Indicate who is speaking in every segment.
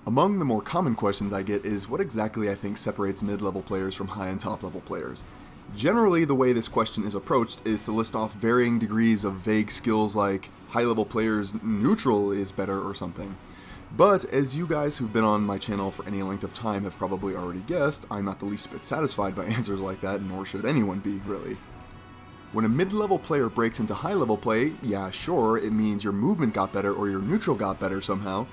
Speaker 1: Among the more common questions I get is what exactly I think separates mid-level players from high and top-level players. Generally, the way this question is approached is to list off varying degrees of vague skills like high-level players neutral is better or something. But as you guys who've been on my channel for any length of time have probably already guessed, I'm not the least bit satisfied by answers like that, nor should anyone be, really. When a mid-level player breaks into high-level play, yeah, sure, it means your movement got better or your neutral got better somehow,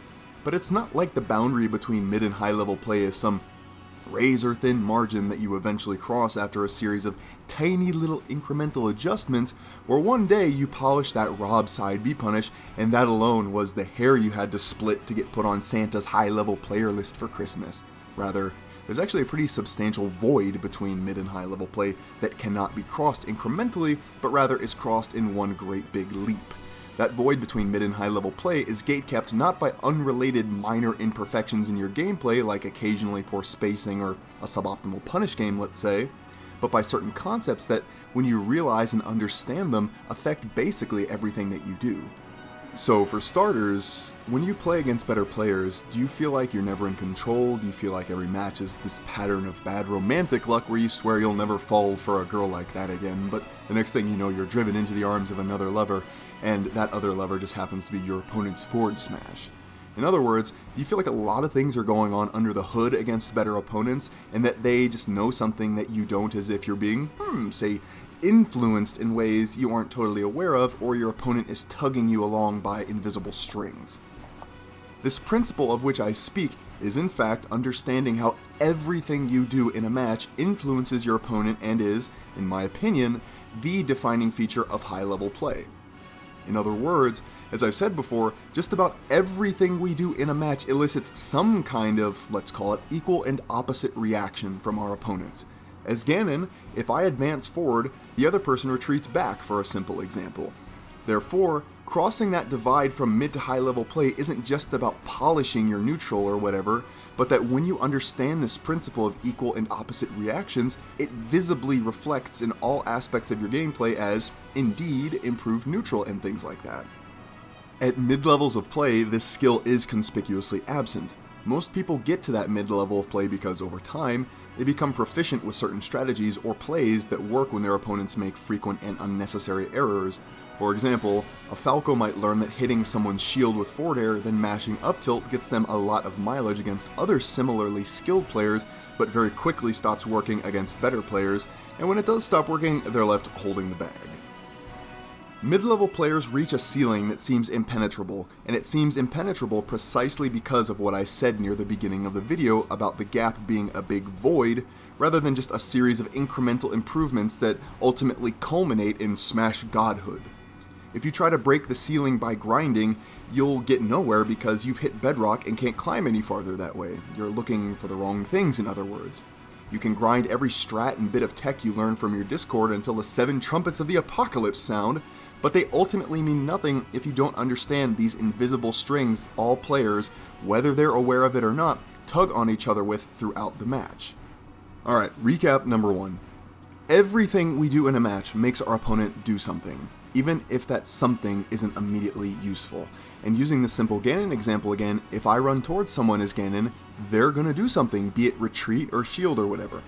Speaker 1: but it's not like the boundary between mid and high-level play is some razor-thin margin that you eventually cross after a series of tiny little incremental adjustments where one day you polish that rob side B punish and that alone was the hair you had to split to get put on Santa's high-level player list for Christmas. Rather, there's actually a pretty substantial void between mid and high-level play that cannot be crossed incrementally, but rather is crossed in one great big leap. That void between mid and high-level play is gatekept not by unrelated minor imperfections in your gameplay, like occasionally poor spacing or a suboptimal punish game, let's say, but by certain concepts that, when you realize and understand them, affect basically everything that you do. So for starters, when you play against better players, do you feel like you're never in control? Do you feel like every match is this pattern of bad romantic luck where you swear you'll never fall for a girl like that again, but the next thing you know you're driven into the arms of another lover, and that other lover just happens to be your opponent's forward smash? In other words, do you feel like a lot of things are going on under the hood against better opponents, and that they just know something that you don't, as if you're being, say, influenced in ways you aren't totally aware of, or your opponent is tugging you along by invisible strings? This principle of which I speak is in fact understanding how everything you do in a match influences your opponent and is, in my opinion, the defining feature of high-level play. In other words, as I've said before, just about everything we do in a match elicits some kind of, let's call it, equal and opposite reaction from our opponents. As Ganon, if I advance forward, the other person retreats back, for a simple example. Therefore, crossing that divide from mid to high level play isn't just about polishing your neutral or whatever, but that when you understand this principle of equal and opposite reactions, it visibly reflects in all aspects of your gameplay as, indeed, improved neutral and things like that. At mid-levels of play, this skill is conspicuously absent. Most people get to that mid-level of play because over time, they become proficient with certain strategies or plays that work when their opponents make frequent and unnecessary errors. For example, a Falco might learn that hitting someone's shield with forward air then mashing up tilt gets them a lot of mileage against other similarly skilled players, but very quickly stops working against better players, and when it does stop working, they're left holding the bag. Mid-level players reach a ceiling that seems impenetrable, and it seems impenetrable precisely because of what I said near the beginning of the video about the gap being a big void, rather than just a series of incremental improvements that ultimately culminate in Smash Godhood. If you try to break the ceiling by grinding, you'll get nowhere because you've hit bedrock and can't climb any farther that way. You're looking for the wrong things, in other words. You can grind every strat and bit of tech you learn from your Discord until the 7 trumpets of the apocalypse sound, but they ultimately mean nothing if you don't understand these invisible strings all players, whether they're aware of it or not, tug on each other with throughout the match. Alright, recap number 1. Everything we do in a match makes our opponent do something, even if that something isn't immediately useful. And using the simple Ganon example again, if I run towards someone as Ganon, they're gonna do something, be it retreat or shield or whatever.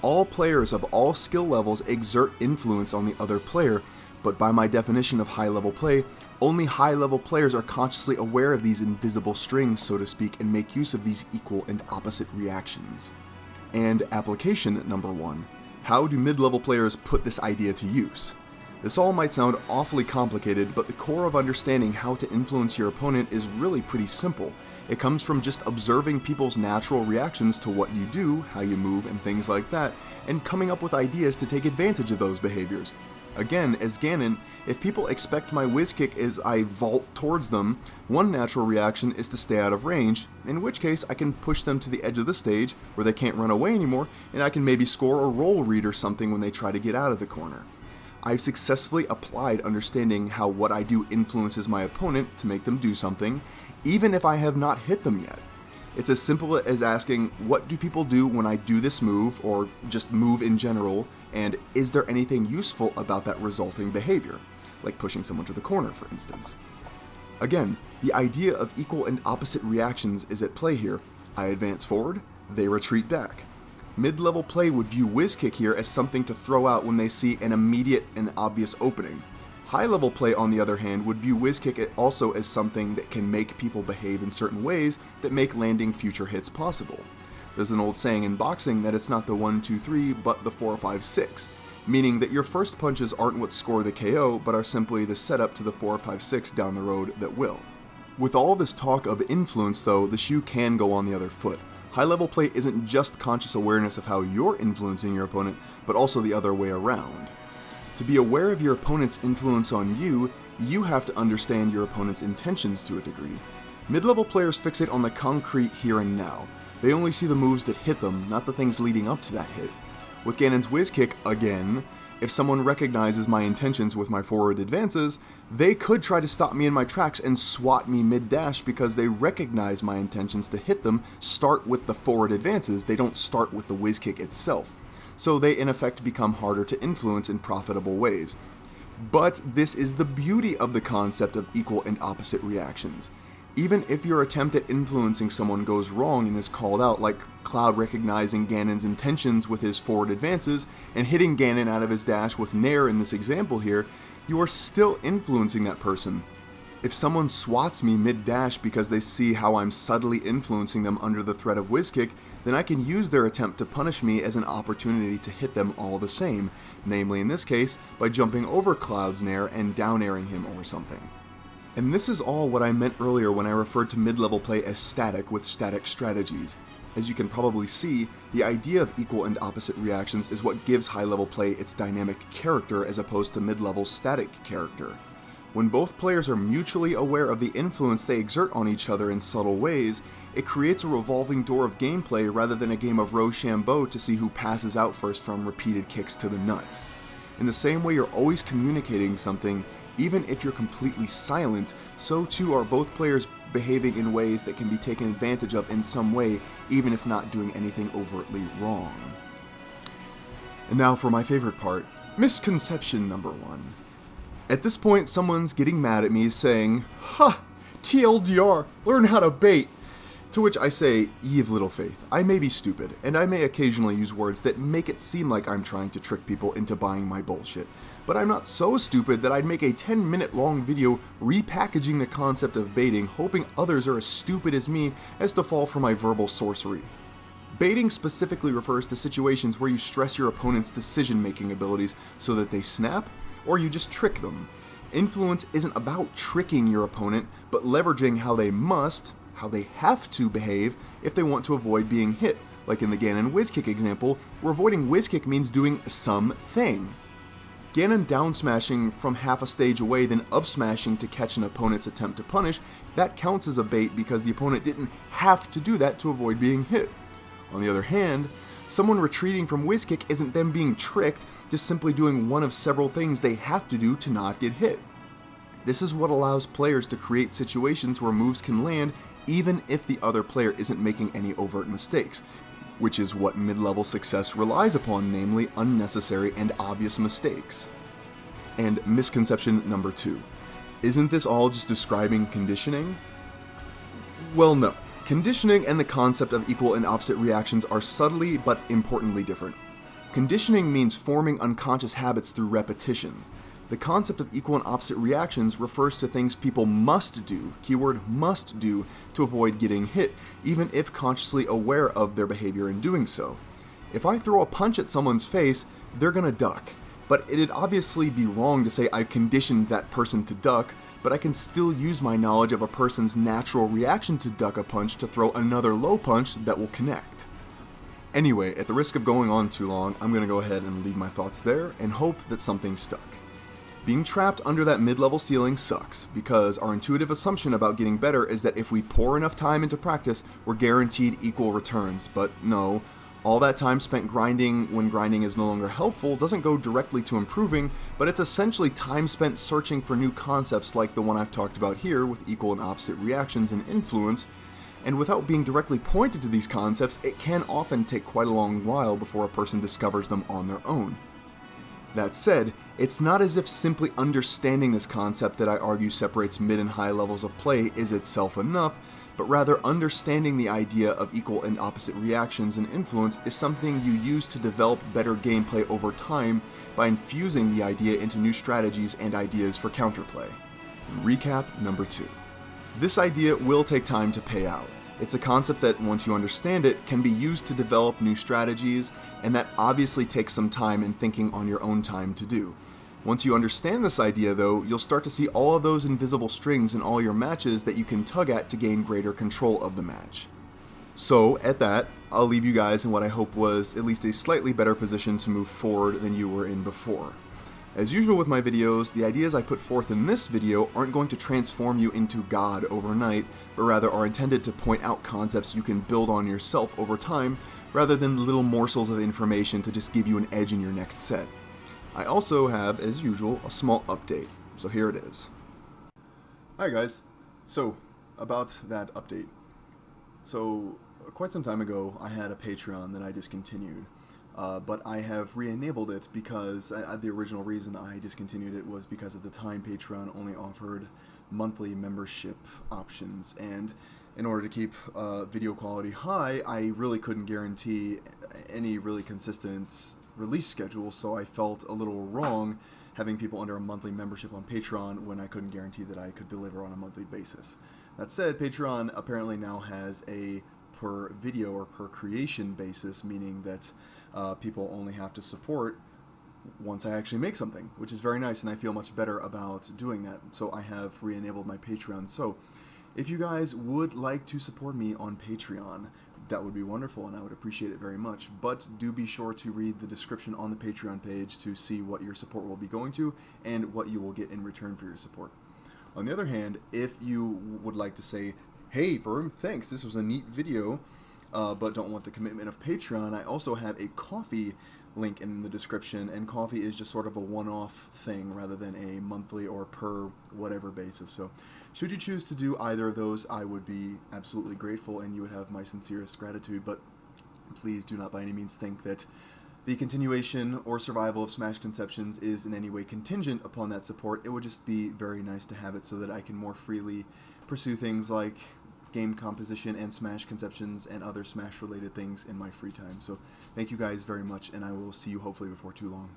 Speaker 1: All players of all skill levels exert influence on the other player, but by my definition of high-level play, only high-level players are consciously aware of these invisible strings, so to speak, and make use of these equal and opposite reactions. And application number 1. How do mid-level players put this idea to use? This all might sound awfully complicated, but the core of understanding how to influence your opponent is really pretty simple. It comes from just observing people's natural reactions to what you do, how you move, and things like that, and coming up with ideas to take advantage of those behaviors. Again, as Ganon, if people expect my whiz kick as I vault towards them, one natural reaction is to stay out of range, in which case I can push them to the edge of the stage where they can't run away anymore, and I can maybe score a roll read or something when they try to get out of the corner. I've successfully applied understanding how what I do influences my opponent to make them do something, even if I have not hit them yet. It's as simple as asking, what do people do when I do this move, or just move in general, and is there anything useful about that resulting behavior, like pushing someone to the corner, for instance. Again, The idea of equal and opposite reactions is at play here. I advance forward, they retreat back. Mid-level play would view whiz kick here as something to throw out when they see an immediate and obvious opening. High-level play, on the other hand, would view whiz kick also as something that can make people behave in certain ways that make landing future hits possible. There's an old saying in boxing that it's not the 1, 2, 3, but the 4, 5, 6, meaning that your first punches aren't what score the KO, but are simply the setup to the 4, 5, 6 down the road that will. With all this talk of influence, though, the shoe can go on the other foot. High-level play isn't just conscious awareness of how you're influencing your opponent, but also the other way around. To be aware of your opponent's influence on you, you have to understand your opponent's intentions to a degree. Mid-level players fixate on the concrete here and now. They only see the moves that hit them, not the things leading up to that hit. With Ganon's whiz kick, again, if someone recognizes my intentions with my forward advances, they could try to stop me in my tracks and swat me mid-dash because they recognize my intentions to hit them start with the forward advances, they don't start with the whiz kick itself. So they in effect become harder to influence in profitable ways. But this is the beauty of the concept of equal and opposite reactions. Even if your attempt at influencing someone goes wrong and is called out, like Cloud recognizing Ganon's intentions with his forward advances and hitting Ganon out of his dash with Nair in this example here, you are still influencing that person. If someone swats me mid-dash because they see how I'm subtly influencing them under the threat of whiz kick, then I can use their attempt to punish me as an opportunity to hit them all the same, namely in this case, by jumping over Cloud's Nair and down-airing him or something. And this is all what I meant earlier when I referred to mid-level play as static with static strategies. As you can probably see, the idea of equal and opposite reactions is what gives high-level play its dynamic character as opposed to mid-level static character. When both players are mutually aware of the influence they exert on each other in subtle ways, it creates a revolving door of gameplay rather than a game of Rochambeau to see who passes out first from repeated kicks to the nuts. In the same way you're always communicating something, even if you're completely silent, so too are both players behaving in ways that can be taken advantage of in some way, even if not doing anything overtly wrong. And now for my favorite part, misconception number 1. At this point, someone's getting mad at me saying, "Ha! TLDR, learn how to bait!" To which I say, ye of little faith, I may be stupid, and I may occasionally use words that make it seem like I'm trying to trick people into buying my bullshit, but I'm not so stupid that I'd make a 10-minute long video repackaging the concept of baiting, hoping others are as stupid as me as to fall for my verbal sorcery. Baiting specifically refers to situations where you stress your opponent's decision-making abilities so that they snap, or you just trick them. Influence isn't about tricking your opponent, but leveraging how they have to behave if they want to avoid being hit, like in the Ganon whiz kick example, where avoiding whiz kick means doing something. Ganon down smashing from half a stage away, then up smashing to catch an opponent's attempt to punish, that counts as a bait because the opponent didn't have to do that to avoid being hit. On the other hand, someone retreating from whiz kick isn't them being tricked, just simply doing one of several things they have to do to not get hit. This is what allows players to create situations where moves can land even if the other player isn't making any overt mistakes, which is what mid-level success relies upon, namely unnecessary and obvious mistakes. And misconception number 2. Isn't this all just describing conditioning? Well, no. Conditioning and the concept of equal and opposite reactions are subtly but importantly different. Conditioning means forming unconscious habits through repetition. The concept of equal and opposite reactions refers to things people must do, keyword must do, to avoid getting hit, even if consciously aware of their behavior in doing so. If I throw a punch at someone's face, they're gonna duck. But it'd obviously be wrong to say I've conditioned that person to duck, but I can still use my knowledge of a person's natural reaction to duck a punch to throw another low punch that will connect. Anyway, at the risk of going on too long, I'm gonna go ahead and leave my thoughts there and hope that something stuck. Being trapped under that mid-level ceiling sucks, because our intuitive assumption about getting better is that if we pour enough time into practice, we're guaranteed equal returns. But no, all that time spent grinding when grinding is no longer helpful doesn't go directly to improving, but it's essentially time spent searching for new concepts like the one I've talked about here with equal and opposite reactions and influence, and without being directly pointed to these concepts, it can often take quite a long while before a person discovers them on their own. That said, it's not as if simply understanding this concept that I argue separates mid and high levels of play is itself enough, but rather understanding the idea of equal and opposite reactions and influence is something you use to develop better gameplay over time by infusing the idea into new strategies and ideas for counterplay. Recap number 2. This idea will take time to pay out. It's a concept that, once you understand it, can be used to develop new strategies, and that obviously takes some time and thinking on your own time to do. Once you understand this idea, though, you'll start to see all of those invisible strings in all your matches that you can tug at to gain greater control of the match. So, at that, I'll leave you guys in what I hope was at least a slightly better position to move forward than you were in before. As usual with my videos, the ideas I put forth in this video aren't going to transform you into God overnight, but rather are intended to point out concepts you can build on yourself over time, rather than little morsels of information to just give you an edge in your next set. I also have, as usual, a small update, so here it is. Hi guys, so about that update. So, quite some time ago, I had a Patreon that I discontinued. But I have re-enabled it because the original reason I discontinued it was because at the time Patreon only offered monthly membership options, and in order to keep video quality high, I really couldn't guarantee any really consistent release schedule, so I felt a little wrong having people under a monthly membership on Patreon when I couldn't guarantee that I could deliver on a monthly basis. That said, Patreon apparently now has a per video or per creation basis, meaning that people only have to support once I actually make something, which is very nice, and I feel much better about doing that. So I have re-enabled my Patreon. So if you guys would like to support me on Patreon, that would be wonderful, and I would appreciate it very much. But do be sure to read the description on the Patreon page to see what your support will be going to and what you will get in return for your support. On the other hand, if you would like to say, hey, Verm, thanks, this was a neat video, but don't want the commitment of Patreon, I also have a Ko-fi link in the description, and Ko-fi is just sort of a one-off thing rather than a monthly or per whatever basis. So should you choose to do either of those, I would be absolutely grateful, and you would have my sincerest gratitude, but please do not by any means think that the continuation or survival of SmashConceptions is in any way contingent upon that support. It would just be very nice to have it so that I can more freely pursue things like game composition and SmashConceptions and other Smash related things in my free time. So thank you guys very much, and I will see you hopefully before too long.